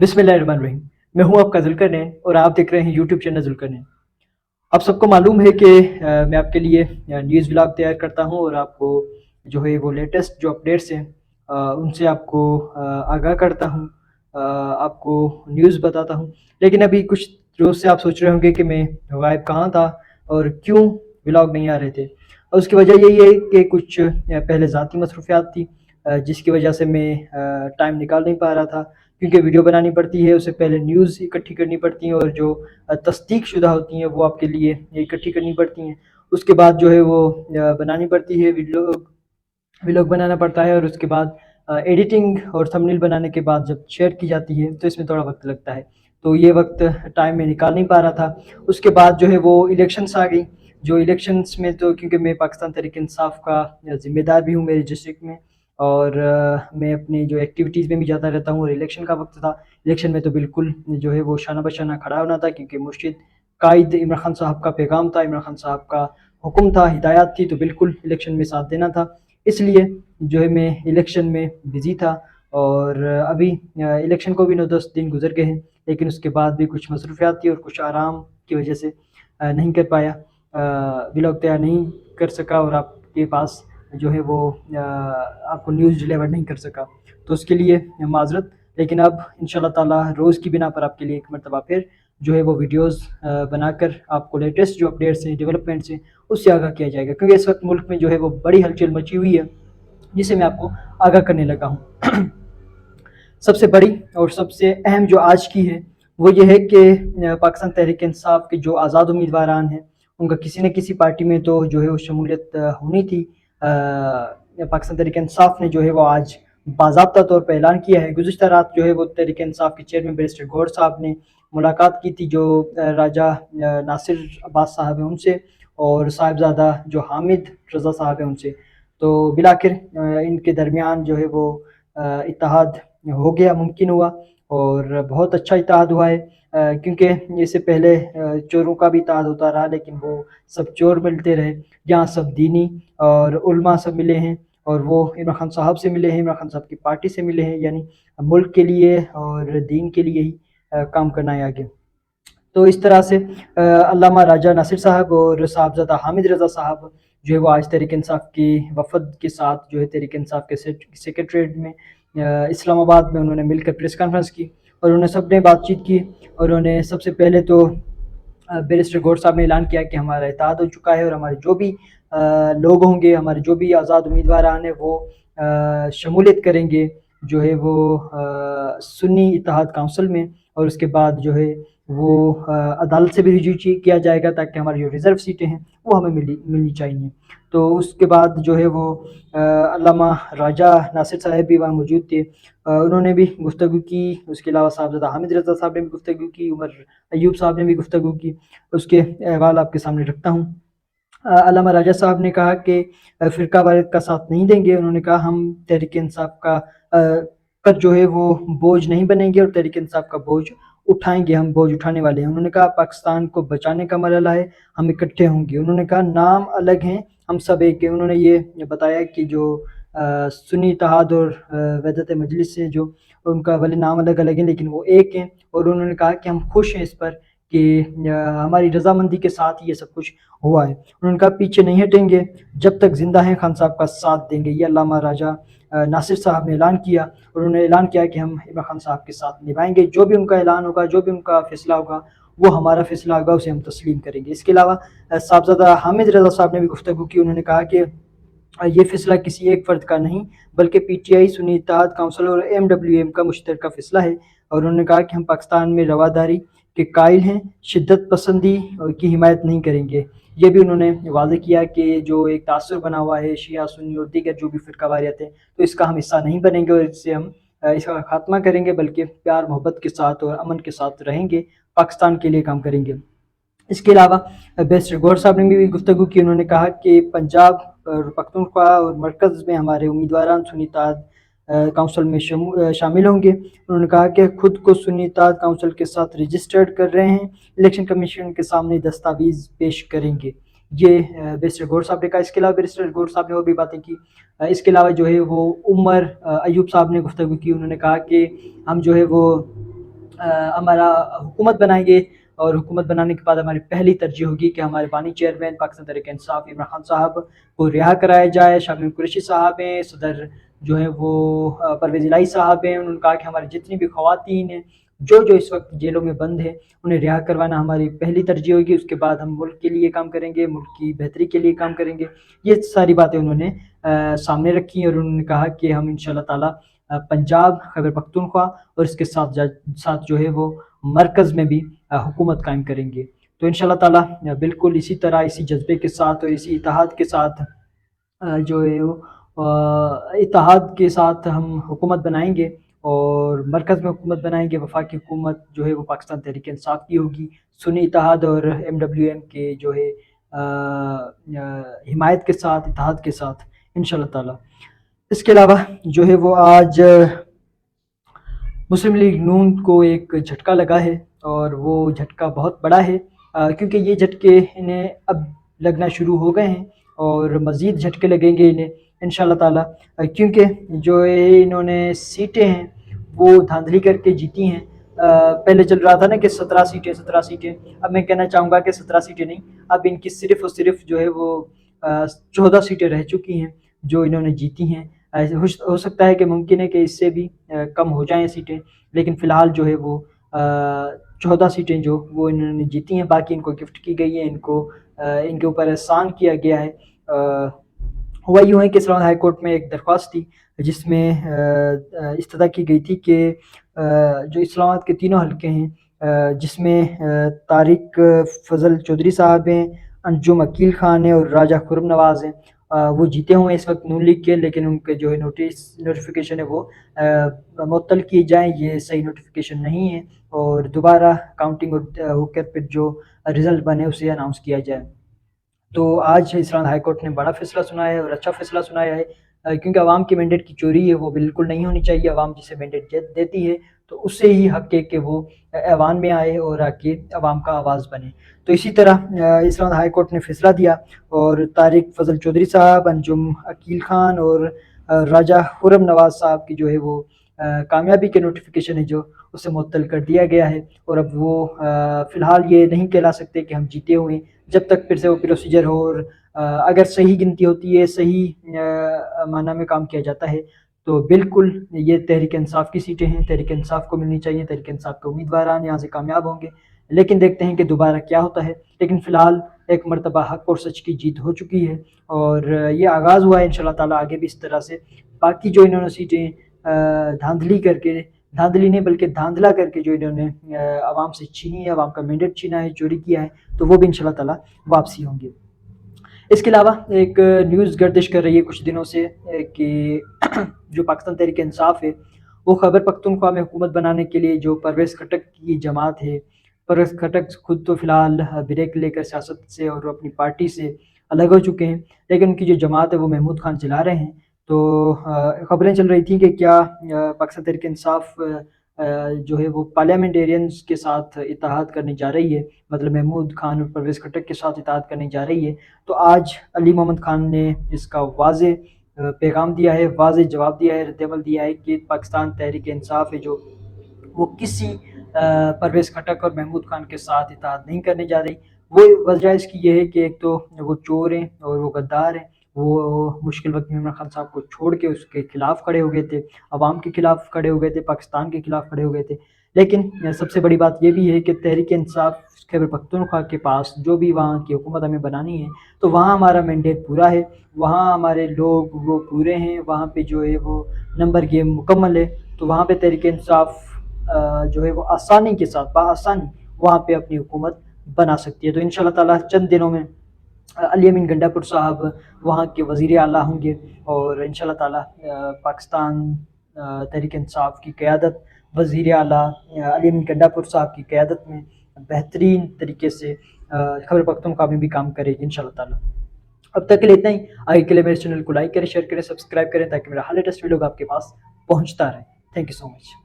बिस्मिल्लाहिर्रहमानिर्रहीम। मैं हूं आपका ज़ुल्करनैन और आप देख रहे हैं यूट्यूब चैनल ज़ुल्करनैन। आप सबको मालूम है कि मैं आपके लिए न्यूज़ व्लॉग तैयार करता हूं और आपको जो है वो लेटेस्ट जो अपडेट्स हैं उनसे आपको आगाह करता हूं, आपको न्यूज़ बताता हूं। लेकिन अभी कुछ रोज़ से आप सोच रहे होंगे कि मैं गायब कहाँ था और क्यों व्लॉग नहीं आ रहे थे। और उसकी वजह यही है कि कुछ पहले ज़ाती मसरूफियात थी, जिसकी वजह से मैं टाइम निकाल नहीं पा रहा था, क्योंकि वीडियो बनानी पड़ती है, उससे पहले न्यूज़ इकट्ठी करनी पड़ती हैं और जो तस्दीक शुदा होती हैं वो आपके लिए इकट्ठी करनी पड़ती हैं। उसके बाद जो है वो बनानी पड़ती है, व्लॉग व्लॉग बनाना पड़ता है और उसके बाद एडिटिंग और थंबनेल बनाने के बाद जब शेयर की जाती है तो इसमें थोड़ा वक्त लगता है। तो ये वक्त टाइम में निकाल नहीं पा रहा था। उसके बाद जो है वो इलेक्शंस आ गई। जो इलेक्शंस में तो क्योंकि मैं पाकिस्तान तहरीक इंसाफ का ज़िम्मेदार भी हूँ मेरे डिस्ट्रिक्ट में, और मैं अपनी जो एक्टिविटीज़ में भी जाता रहता हूँ, और इलेक्शन का वक्त था। इलेक्शन में तो बिल्कुल जो है वो शाना बशाना खड़ा होना था, क्योंकि मुर्शिद कायद इमरान खान साहब का पैगाम था, इमरान खान साहब का हुक्म था, हिदायत थी, तो बिल्कुल इलेक्शन में साथ देना था। इसलिए जो है मैं इलेक्शन में बिज़ी था। और अभी इलेक्शन को भी 9-10 दिन गुजर गए हैं, लेकिन उसके बाद भी कुछ मसरूफियात थी और कुछ आराम की वजह से नहीं कर पाया, व्लॉग तैयार नहीं कर सका और आपके पास जो है वो आपको न्यूज़ डिलीवर नहीं कर सका। तो उसके लिए माज़रत। लेकिन अब इंशाल्लाह ताला रोज़ की बिना पर आपके लिए एक मरतबा फिर जो है वो वीडियोज़ बनाकर आपको लेटेस्ट जो अपडेट्स हैं, डेवलपमेंट्स हैं, उससे आगाह किया जाएगा, क्योंकि इस वक्त मुल्क में जो है वो बड़ी हलचल मची हुई है, जिसे मैं आपको आगाह करने लगा हूँ। सबसे बड़ी और सबसे अहम जो आज की है वो ये है कि पाकिस्तान तहरीक इंसाफ के जो आज़ाद उम्मीदवारान हैं, उनका किसी न किसी पार्टी में तो जो है वो शमूलियत होनी थी। पाकिस्तान तहरीक इंसाफ ने जो है वो आज बाज़ाब्ता तौर पर ऐलान किया है। गुज़िश्ता रात जो है वो तहरीक इंसाफ के चेयरमैन बैरिस्टर गौहर साहब ने मुलाकात की थी, जो राजा नासिर अब्बास साहब हैं उनसे, और साहिबजादा जो हामिद रज़ा साहब हैं उनसे। तो बिलाखिर इनके दरमियान जो है वो इत्तेहाद हो गया, मुमकिन हुआ, और बहुत अच्छा इत्तेहाद हुआ है, क्योंकि इससे पहले चोरों का भी इत्तेहाद होता रहा, लेकिन वो सब चोर मिलते रहे। यहाँ सब दीनी और उलमा सब मिले हैं, और वो इमरान खान साहब से मिले हैं, इमरान खान साहब की पार्टी से मिले हैं, यानी मुल्क के लिए और दीन के लिए ही काम करना है आगे। तो इस तरह से अल्लामा राजा नासिर साहब और साहबजादा हामिद रज़ा साहब जो है वो आज तहरीक इंसाफ की वफद के साथ जो है तहरीक इंसाफ के सेक्रेटरीट में इस्लामाबाद में उन्होंने मिलकर प्रेस कॉन्फ्रेंस की, और उन्होंने सब ने बातचीत की। और उन्होंने सबसे पहले तो बैरिस्टर गौर साहब ने ऐलान किया कि हमारा इत्तेहाद हो चुका है, और हमारे जो भी लोग होंगे, हमारे जो भी आज़ाद उम्मीदवार हैं, वो शमूलियत करेंगे जो है वो सुन्नी इत्तेहाद काउंसिल में। और उसके बाद जो है वो अदालत से भी रिव्यू किया जाएगा, ताकि हमारी जो रिज़र्व सीटें हैं वो हमें मिलनी चाहिए। तो उसके बाद जो है वो अल्लामा राजा नासिर साहब भी वहाँ मौजूद थे, उन्होंने भी गुफ्तगू की। उसके अलावा साहबजादा हामिद रज़ा साहब ने भी गुफ्तगू की, उमर अयूब साहब ने भी गुफ्तगू की। उसके अहवाल आपके सामने रखता हूँ। अल्लामा राजा साहब ने कहा कि फ़िरका वारियत का साथ नहीं देंगे। उन्होंने कहा हम तहरीक इंसाफ का पर जो है वो बोझ नहीं बनेंगे, और तहरीक इंसाफ का बोझ उठाएंगे, हम बोझ उठाने वाले हैं। उन्होंने कहा पाकिस्तान को बचाने का मरहला है, हम इकट्ठे होंगे। उन्होंने कहा नाम अलग हैं, हम सब एक हैं। उन्होंने ये बताया कि जो सुन्नी इत्तेहाद और वहदत मजलिस से जो उनका भले नाम अलग अलग हैं, लेकिन वो एक हैं। और उन्होंने कहा कि हम खुश हैं इस पर कि हमारी रजामंदी के साथ ही ये सब कुछ हुआ है। उन्होंने कहा पीछे नहीं हटेंगे, जब तक जिंदा हैं खान साहब का साथ देंगे। ये अल्लामा राजा नासिर साहब ने ऐलान किया, और उन्होंने ऐलान किया कि हम इमरान खान साहब के साथ निभाएंगे। जो भी उनका ऐलान होगा, जो भी उनका फैसला होगा, वो हमारा फैसला होगा, उसे हम तस्लीम करेंगे। इसके अलावा साहबजादा हामिद रज़ा साहब ने भी गुफ्तगू की। उन्होंने कहा कि ये फैसला किसी एक फ़र्द का नहीं, बल्कि पीटीआई, सुन्नी इत्तेहाद काउंसिल और एमडब्ल्यूएम का मुश्तरका फैसला है। और उन्होंने कहा कि हम पाकिस्तान में रवादारी के कायल हैं, शिद्दत पसंदी की हिमायत नहीं करेंगे। ये भी उन्होंने वाज़ेह किया कि जो एक तासुर बना हुआ है शिया सुन्नी और दीगर जो भी फ़िरका वारियत है, तो इसका हम हिस्सा नहीं बनेंगे, और इससे हम इसका खात्मा करेंगे, बल्कि प्यार मोहब्बत के साथ और अमन के साथ रहेंगे, पाकिस्तान के लिए काम करेंगे। इसके अलावा बैरिस्टर गौहर साहब ने भी गुफ्तगू की। उन्होंने कहा कि पंजाब और पख्तूनख्वा और मरकज़ में हमारे उम्मीदवार सुन्नी इत्तेहाद काउंसिल में शामिल होंगे। उन्होंने कहा कि खुद को सुन्नी इत्तेहाद काउंसिल के साथ रजिस्टर्ड कर रहे हैं, इलेक्शन कमीशन के सामने दस्तावेज पेश करेंगे। ये बैरिस्टर गौहर साहब ने कहा। इसके अलावा बैरिस्टर गौहर साहब ने और भी बातें की। इसके अलावा जो है वो उमर अयूब साहब ने गुफ्तगू की। उन्होंने कहा कि हम जो है वो हमारा हुकूमत बनाएंगे और हुकूमत बनाने के बाद हमारी पहली तरजीह होगी कि हमारे बानी चेयरमैन पाकिस्तान तहरीक इंसाफ इमरान खान साहब को रिहा कराया जाए। शाह महमूद कुरैशी साहब हैं, सदर जो है वो परवेज़ इलाही साहब हैं। उन्होंने कहा कि हमारी जितनी भी ख़वातीन हैं जो जो इस वक्त जेलों में बंद हैं उन्हें रिहा करवाना हमारी पहली तरजीह होगी। उसके बाद हम मुल्क के लिए काम करेंगे, मुल्क की बेहतरी के लिए काम करेंगे। ये सारी बातें उन्होंने सामने रखी और उन्होंने कहा कि हम इंशाअल्लाह ताला पंजाब, खैबर पख्तूनख्वा और इसके साथ जो है वो मरकज़ में भी हुकूमत कायम करेंगे। तो इंशाअल्लाह ताला बिल्कुल इसी तरह, इसी जज्बे के साथ और इसी इत्तेहाद के साथ जो है वो इत्तेहाद के साथ हम हुकूमत बनाएंगे और मरकज़ में हुकूमत बनाएंगे। वफाकी हुकूमत जो है वो पाकिस्तान तहरीक इंसाफ की होगी, सुन्नी इत्तेहाद और MWM के जो है हिमायत के साथ, इत्तेहाद के साथ इंशाअल्लाह ताला। इसके अलावा जो है वो आज मुस्लिम लीग नून को एक झटका लगा है और वो झटका बहुत बड़ा है, क्योंकि ये झटके इन्हें अब लगना शुरू हो गए हैं और मज़ीद झटके लगेंगे इन्हें इंशाअल्लाह ताला, क्योंकि जो ये इन्होंने सीटें हैं वो धांधली करके जीती हैं। पहले चल रहा था ना कि 17 सीटें, अब मैं कहना चाहूँगा कि 17 सीटें नहीं, अब इनकी सिर्फ और सिर्फ जो है वो 14 सीटें रह चुकी हैं जो इन्होंने जीती हैं। हो सकता है कि मुमकिन है कि इससे भी कम हो जाएं सीटें, लेकिन फ़िलहाल जो है वो 14 सीटें जो वो इन्होंने जीती हैं, बाकी इनको गिफ्ट की गई हैं, इनको इनके ऊपर एहसान किया गया है। हुआ यूँ है कि इस्लामाबाद हाई कोर्ट में एक दरख्वास्त थी जिसमें इस्तदा की गई थी कि जो इस्लामाबाद के तीनों हलके हैं जिसमें तारिक फजल चौधरी साहब हैं, अंजुम अकील ख़ान है और राजा खुर्रम नवाज़ हैं, वो जीते हुए इस वक्त नून लीग के, लेकिन उनके जो है नोटिफिकेशन है वो मुअत्तल किए जाएँ, ये सही नोटिफिकेशन नहीं है और दोबारा काउंटिंग होकर फिर जो रिज़ल्ट बने उसे अनाउंस किया जाए। तो आज इस्लामाबाद हाई कोर्ट ने बड़ा फैसला सुनाया है और अच्छा फैसला सुनाया है, क्योंकि आवाम की मैंडेट की चोरी है वो बिल्कुल नहीं होनी चाहिए। आवाम जिसे मैंडेट देती है तो उससे ही हक है कि वो ऐवान में आए और आके आवाम का आवाज़ बने। तो इसी तरह इस्लामाबाद हाई कोर्ट ने फैसला दिया और तारिक फजल चौधरी साहब, अंजुम अकील ख़ान और राजा खुर्रम नवाज़ साहब की जो है वो कामयाबी के नोटिफिकेशन है जो उसे मुअत्तल कर दिया गया है और अब वो फ़िलहाल ये नहीं कहला सकते कि हम जीते हुए, जब तक फिर से वो प्रोसीजर हो और अगर सही गिनती होती है, सही माना में काम किया जाता है तो बिल्कुल ये तहरीक इंसाफ की सीटें हैं, तहरीक इंसाफ को मिलनी चाहिए, तहरीक इंसाफ के उम्मीदवारान यहाँ से कामयाब होंगे। लेकिन देखते हैं कि दोबारा क्या होता है, लेकिन फ़िलहाल एक मरतबा हक़ और सच की जीत हो चुकी है और ये आगाज़ हुआ है इंशाअल्लाह ताला आगे भी इस तरह से। बाकी जो इन्होंने सीटें धांधली करके, धांधली नहीं बल्कि धांधला करके जो इन्होंने आवाम से छीनी है, आवाम का मैंडेट छीना है, चोरी किया है, तो वो भी इंशाअल्लाह ताला वापसी होंगे। इसके अलावा एक न्यूज़ गर्दिश कर रही है कुछ दिनों से कि जो पाकिस्तान तहरीक इंसाफ है वो खैबर पख्तूनख्वा में हुकूमत बनाने के लिए जो परवेज़ खटक की जमात है, परवेज़ खटक खुद तो फ़िलहाल ब्रेक लेकर सियासत से और अपनी पार्टी से अलग हो चुके हैं, लेकिन उनकी जो जमात है वो महमूद खान चला रहे हैं। तो खबरें चल रही थी कि क्या पाकिस्तान तहरीक इंसाफ जो है वो पार्लियामेंटेरियंस के साथ इत्तेहाद करने जा रही है, मतलब महमूद खान और परवेज़ खटक के साथ इत्तेहाद करने जा रही है। तो आज अली मोहम्मद खान ने इसका वाज़ेह पैगाम दिया है, वाज़ेह जवाब दिया है, रद्द-ए-अमल दिया है कि पाकिस्तान तहरीक इंसाफ है जो वो किसी परवेज़ खटक और महमूद खान के साथ इत्तेहाद नहीं करने जा रही। वो वजह इसकी ये है कि एक तो वो चोर हैं और वो गद्दार हैं, वो मुश्किल वक्त में इमरान खान साहब को छोड़ के उसके खिलाफ खड़े हो गए थे, अवाम के खिलाफ खड़े हो गए थे, पाकिस्तान के खिलाफ खड़े हो गए थे। लेकिन सबसे बड़ी बात ये भी है कि तहरीक इंसाफ खैबर पख्तूनख्वा के पास जो भी वहाँ की हुकूमत हमें बनानी है तो वहाँ हमारा मैंडेट पूरा है, वहाँ हमारे लोग वो पूरे हैं, वहाँ पे जो है वो नंबर गेम मुकम्मल है। तो वहाँ पे तहरीक इंसाफ जो है वो आसानी के साथ बआसानी वहाँ पे अपनी हुकूमत बना सकती है। तो इंशाअल्लाह ताला चंद दिनों में अली अमीन गंडापुर साहब वहाँ के वज़ीर आला होंगे और इंशाअल्लाह ताला पाकिस्तान तहरीक इंसाफ की क़यादत वज़ीर आला अली अमीन गंडापुर साहब की क़यादत में बेहतरीन तरीके से खैबर पख्तूनख्वा में भी काम करेगी इंशाअल्लाह ताला। अब तक के लिए इतना ही। आगे के लिए मेरे चैनल को लाइक करें, शेयर करें, सब्सक्राइब करें ताकि मेरा हर लेटेस्ट वीडियो आपके पास पहुँचता रहे। Thank you so much.